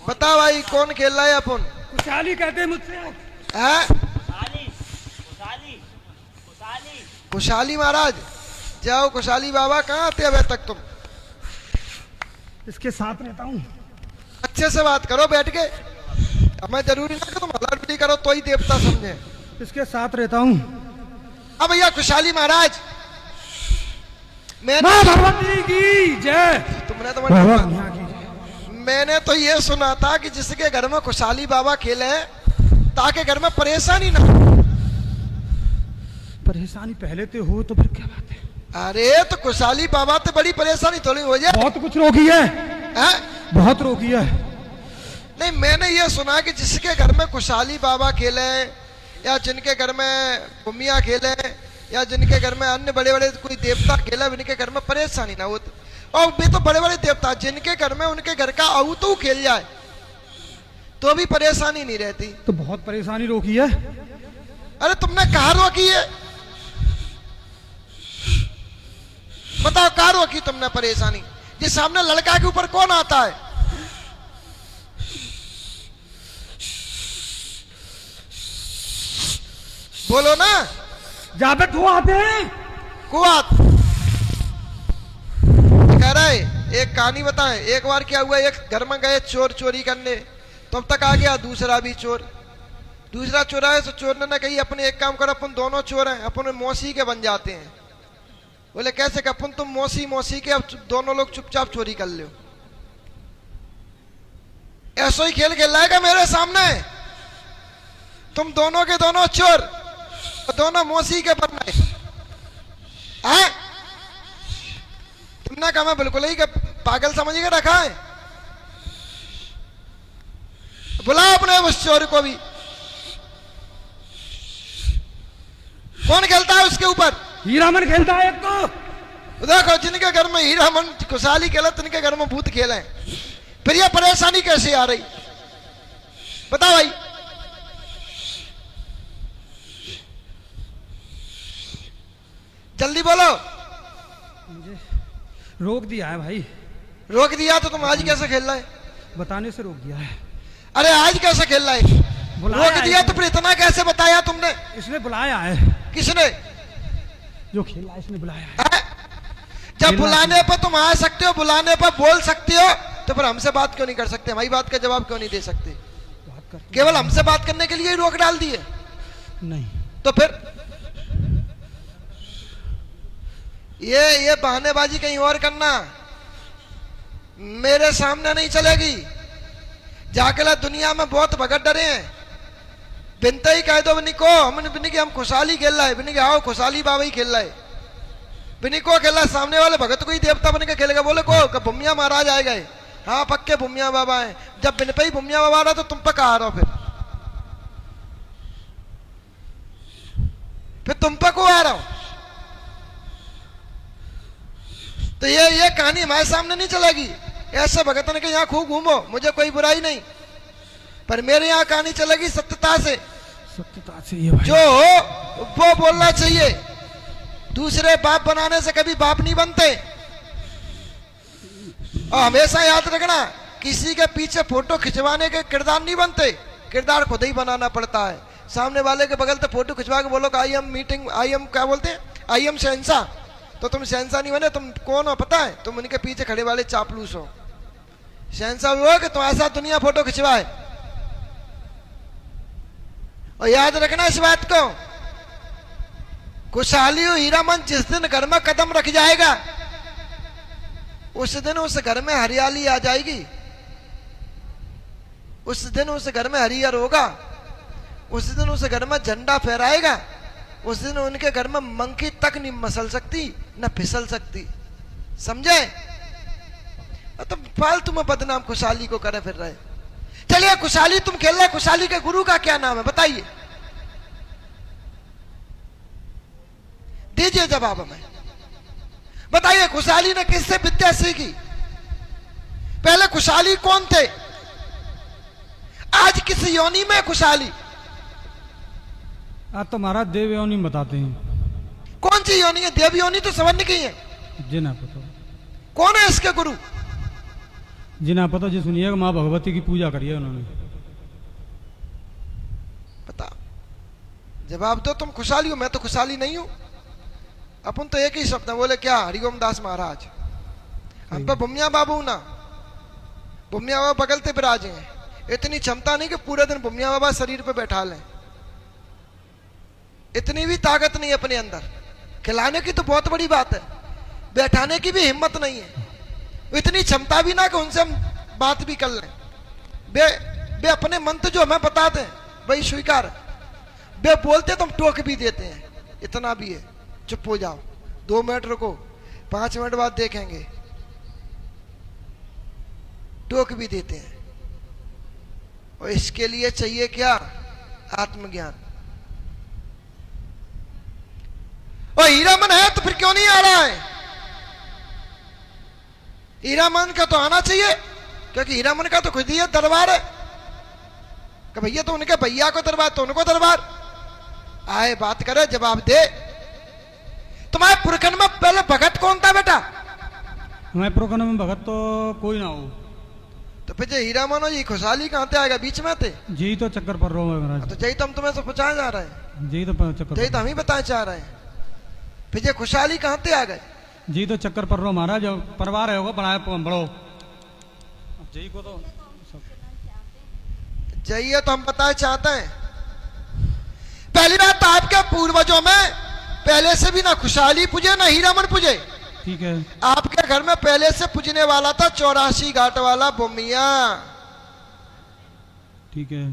बता भाई कौन खेल रहा है अपन? खुशहाली कहते हैं मुझसे। हैं? खुशहाली महाराज जाओ। खुशहाली बाबा कहाँ थे अभी तक तुम? इसके साथ रहता हूँ। अच्छे से बात करो बैठ के। हमें जरूरी ना कि तुम हलाल करो तो ही देवता समझे। इसके साथ रहता हूँ। अब भैया खुशहाली महाराज माँ भगवती की जय। तुमने तो भगवान की। मैंने तो ये सुना था कि जिसके घर में खुशहाली बाबा खेले ताकि घर में परेशानी ना हो। परेशानी पहले तो हो तो फिर क्या बात है? अरे तो खुशहाली बाबा तो बड़ी परेशानी थोड़ी हो जाए। बहुत कुछ रोकी है, बहुत रोकी है। नहीं मैंने ये सुना कि जिसके घर में खुशहाली बाबा खेले या जिनके घर में भूमिया खेले या जिनके घर में अन्य बड़े बड़े कोई देवता खेले उनके घर में परेशानी ना हो। और भी तो बड़े बड़े देवता जिनके घर में उनके घर का आउतू खेल जाए तो भी परेशानी नहीं रहती। तो बहुत परेशानी रोकी है। अरे तुमने कहा रोकी है? बताओ कहा रोकी तुमने परेशानी? जिस सामने लड़का के ऊपर कौन आता है? बोलो ना। जहां पे धुआं आते हैं कुआत कह रहे एक कहानी बताएं। एक बार क्या हुआ, एक घर में गए चोर चोरी करने, तब तक आ गया दूसरा भी चोर। दूसरा चोर आया तो चोर ने कही अपने एक काम करो अपन दोनों चोर हैं अपन मौसी के बन जाते हैं। बोले कैसे? कि अपन तुम मौसी मौसी के अब दोनों लोग चुपचाप चोरी कर लो। ऐसा ही खेल खेल रहा मेरे सामने। तुम दोनों के दोनों चोर दोनों मौसी के बन रहे हैं। तुमने कहा मैं बिल्कुल ही पागल समझ के रखा है। बुलाओ अपने उस चोर को भी। कौन खेलता है उसके ऊपर? हीरामन खेलता है एक तो। देखो जिनके घर में हीरामन खुशहाली खेला तिनके घर में भूत खेले। फिर ये परेशानी कैसे आ रही बताओ भाई? जल्दी बोलो। मुझे रोक दिया है भाई। रोक दिया तो तुम आज कैसे खेल रहा है? बताने से रोक दिया है। अरे आज कैसे खेल रहा है? रोक दिया तो फिर इतना कैसे बताया तुमने? इसने बुलाया है। किसने? जो खेला इसने बुलाया है। जब बुलाने पर तुम आ सकते हो, बुलाने पर बोल सकते हो, तो फिर हमसे बात क्यों नहीं कर सकते? हमारी बात का जवाब क्यों नहीं दे सकते? केवल हमसे बात करने के लिए ही रोक डाल दिए? नहीं तो फिर ये बहानेबाजी कहीं और करना मेरे सामने नहीं चलेगी। जाके दुनिया में बहुत भगत डरे हैं। बिनते ही कह दो बिनी को हम खुशहाली खेल रहा है, बिनी के आओ खुशहाली बाबा ही खेल रहा है, बिनी को खेल रहा है। सामने वाले भगत को ही देवता बन के खेलेगा। बोले को भूमिया महाराज आए गए। हाँ पक्के भूमिया बाबा हैं। जब बिन पे ही भूमिया बाबा आ रहा तो तुम पे कहा आ रहा हो? फिर तुम पे को आ रहा हो? तो ये कहानी हमारे सामने नहीं चलेगी। ऐसे भगतन के यहाँ खूब घूमो, मुझे कोई बुराई नहीं, पर मेरे यहाँ कहानी चलेगी सत्यता से। सत्यता से ये भाई। जो हो वो बोलना चाहिए। दूसरे बाप बनाने से कभी बाप नहीं बनते। और हमेशा याद रखना किसी के पीछे फोटो खिंचवाने के किरदार नहीं बनते, किरदार खुद ही बनाना पड़ता है। सामने वाले के बगल से फोटो खिंचवा के बोलो I am meeting, I am क्या बोलते हैं, आई एम शहंशाह, तो तुम शहंशाह नहीं बने। तुम कौन हो पता है? तुम उनके पीछे खड़े वाले चापलूस हो। शहंशाह हो कि तुम ऐसा दुनिया फोटो खिंचवाए। और याद रखना इस बात को, खुशहाली और हीरामन जिस दिन घर में कदम रख जाएगा उस दिन उस घर में हरियाली आ जाएगी। उस दिन उस घर में हरियर होगा। उस दिन उस घर में झंडा फहराएगा। उस दिन उनके घर में मंकी तक नहीं मसल सकती न फिसल सकती। समझे? तो फालतू में बदनाम खुशहाली को करे फिर रहे। चलिए खुशहाली तुम खेल रहे, खुशहाली के गुरु का क्या नाम है बताइए? दीजिए जवाब हमें। बताइए खुशहाली ने किससे विद्या सीखी? पहले खुशहाली कौन थे? आज किस योनि में खुशहाली? आज तो महाराज देव योनि बताते हैं। कौन सी योनि है? देव योनि तो सवर्ण की है। जी ना पता। कौन है इसके गुरु? जिन्हें पता जी सुनिएगा, माँ भगवती की पूजा करी है उन्होंने। बता, जवाब दो, तुम खुशहाली हो, मैं तो खुशहाली नहीं हूं। अपन तो एक ही शब्द है, बोले क्या, हरिओम दास महाराज। हम तो बुमिया बाबू ना, बुमिया बाबा बगलते विराजे हैं। इतनी क्षमता नहीं कि पूरे दिन बुमिया बाबा शरीर पे बैठा लें, इतनी भी ताकत नहीं अपने अंदर। खिलाने की तो बहुत बड़ी बात है, बैठाने की भी हिम्मत नहीं है। इतनी क्षमता भी ना कि उनसे हम बात भी कर लें। वे अपने मंत्र जो हमें बताते हैं वही स्वीकार, वे बोलते तो हम टोक भी देते हैं, इतना भी है। चुप हो जाओ, 2 मिनट रुको, 5 मिनट बाद देखेंगे, टोक भी देते हैं। और इसके लिए चाहिए क्या, आत्मज्ञान। और हीरामन है तो फिर क्यों नहीं आ रहा है? हीरामन का तो आना चाहिए, क्योंकि हीरामन का तो खुद ही दरबार है कि भैया तो उनके भैया को दरबार, तो उनको दरबार। आए बात करे, जवाब दे। तुम्हारे पुरखन में पहले भगत कौन था बेटा? हमारे पुरखन में भगत तो कोई ना हो। तो फिर जो हीरामन हो, ये खुशहाली कहां से आएगा? बीच में थे जी, तो चक्कर पड़ रहा हूँ महाराज। तो जही तो हम तुम्हें से पूछा जा रहे हैं, जी तो चक्कर, जही तो हम ही बताना चाह रहे हैं। फिर ये खुशहाली कहां से आ गए? जी तो चक्कर पड़ रहा हूँ महाराज, परिवार है होगा बनाए बढ़ो जी को तो चाहिए तो हम बताना चाहते हैं। पहली बात, आपके पूर्वजों में पहले से भी ना खुशहाली पूजे ना हीरामन पूजे। ठीक है। आपके घर में पहले से पूजने वाला था 84 घाट वाला बुमिया। ठीक है।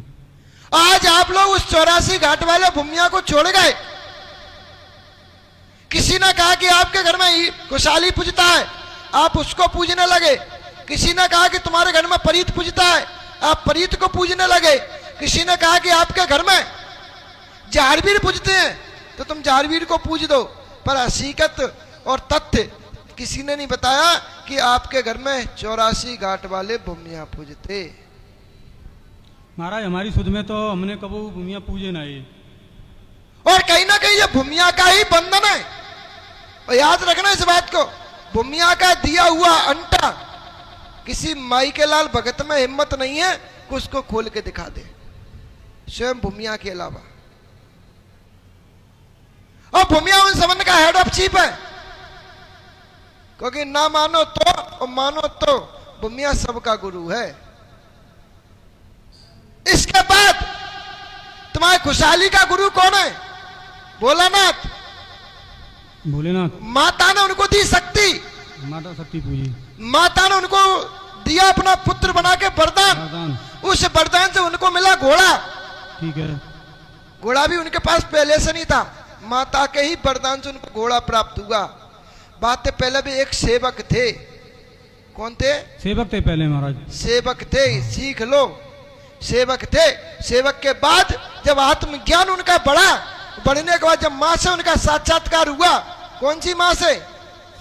आज आप लोग उस 84 घाट वाले बुमिया को छोड़ गए। किसी ने कहा कि आपके घर में खुशहाली पूजता है, आप उसको पूजने लगे। किसी ने कहा कि तुम्हारे घर में परीत पूजता है, आप परीत को पूजने लगे। किसी ने कहा कि आपके घर में जारवीर पूजते हैं, तो तुम जारवीर को पूज दो। पर हकीकत और तथ्य किसी ने नहीं बताया कि आपके घर में 84 घाट वाले भूमिया पूजते। महाराज हमारी सुध में तो हमने कबू भूमिया पूजे ना ये, और कहीं ना कहीं ये भूमिया का ही बंधन है। और याद रखना इस बात को, भूमिया का दिया हुआ अंटा किसी माई के लाल भगत में हिम्मत नहीं है कि उसको खोल के दिखा दे, स्वयं भूमिया के अलावा। और भूमिया उन सबन का हेड ऑफ चीफ है, क्योंकि ना मानो तो और मानो तो भूमिया सबका गुरु है। इसके बाद तुम्हारी खुशहाली का गुरु कौन है? भोलानाथ। भोलेनाथ। माता ने उनको दी शक्ति, माता शक्ति पूजी। माता ने उनको दिया अपना पुत्र बना के वरदान। उस वरदान से उनको मिला घोड़ा। ठीक है। घोड़ा भी उनके पास पहले से नहीं था, माता के ही वरदान से उनको घोड़ा प्राप्त हुआ। बात पहले भी एक सेवक थे। कौन थे? सेवक थे पहले महाराज। सेवक थे, सीख लो। सेवक थे। सेवक के बाद जब आत्मज्ञान उनका बढ़ा, बढ़ने के बाद जब मां से उनका साक्षात्कार हुआ, कौन सी मां से?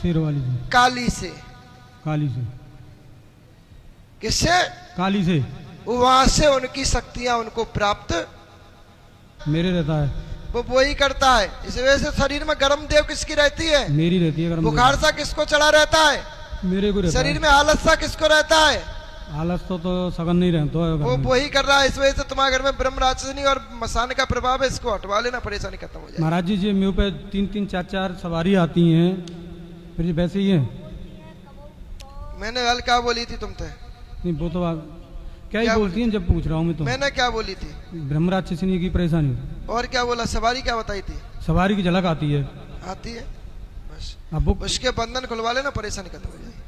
शेर वाली से। काली से। काली से। किससे? काली से। वहां से उनकी शक्तियां उनको प्राप्त मेरे रहता है, वो वही करता है। इस वजह से शरीर में गर्म देव किसकी रहती है? मेरी रहती है। गर्म बुखार सा किसको चढ़ा रहता है? मेरे को रहता है। शरीर में आलस सा किसको रहता है? आलस तो सगन नहीं रहता है। वो वही कर रहा है। इस वजह से तुम्हारे घर में ब्रह्म राक्षसनी और मसान का प्रभाव है, इसको हटवा लेना, परेशानी खत्म हो जाए। महाराज जी मेरे पे 3-3, 4-4 सवारी आती हैं, फिर ये वैसे ही है। मैंने कल क्या बोली थी तुमसे? नहीं वो तो क्या ही बोलती हैं जब पूछ रहा हूँ मैं तो। मैंने क्या बोली थी? ब्रह्म राक्षसनी की परेशानी। और क्या बोला? सवारी क्या बताई थी? सवारी की झलक आती है। आती है बस। अब उसके बंधन खुलवा लेना, परेशानी खत्म हो जाए।